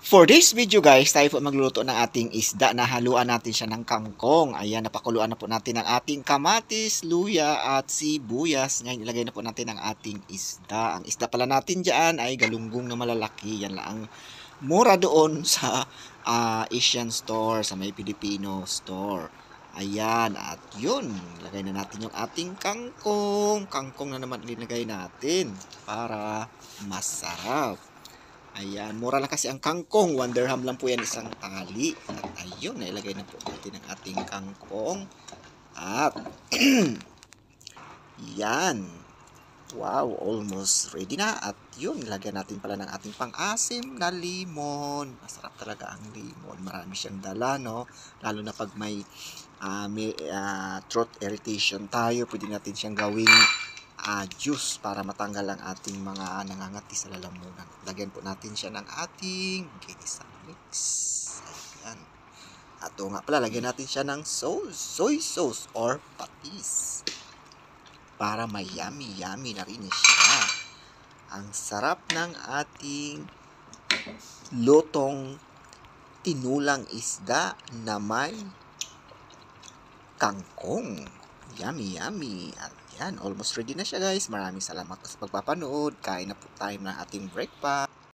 For this video guys, tayo po magluluto ng ating isda na haluan natin siya ng kangkong. Ayan, napakuluan na po natin ang ating kamatis, luya at sibuyas. Ngayon ilagay na po natin ang ating isda. Ang isda pala natin dyan ay galunggong na malalaki. Yan lang ang mura doon sa Asian store, sa may Filipino store. Ayan, at yun, lagay na natin yung ating kangkong. Kangkong na naman linagay natin para masarap. Ayan, mura lang kasi ang kangkong. 1 dirham lang po yan isang tali. At ayun, nailagay na po natin ang ating kangkong. At, yan. Wow, almost ready na. At yun, nilagyan natin pala ng ating pang-asim na limon. Masarap talaga ang limon. Marami siyang dala, no? Lalo na pag may throat irritation tayo, pwede natin siyang gawing juice para matanggal ang ating mga nangangati sa lalamunan. Lagyan po natin siya ng ating ginisang mix. Ayan. At nga pala, lagyan natin siya ng soy sauce or patis. Para may yummy na rin siya. Ang sarap ng ating lutong tinulang isda na may kangkong. Yummy. At yan, almost ready na siya guys. Maraming salamat sa pagpapanood. Kain na po tayo ng ating breakfast.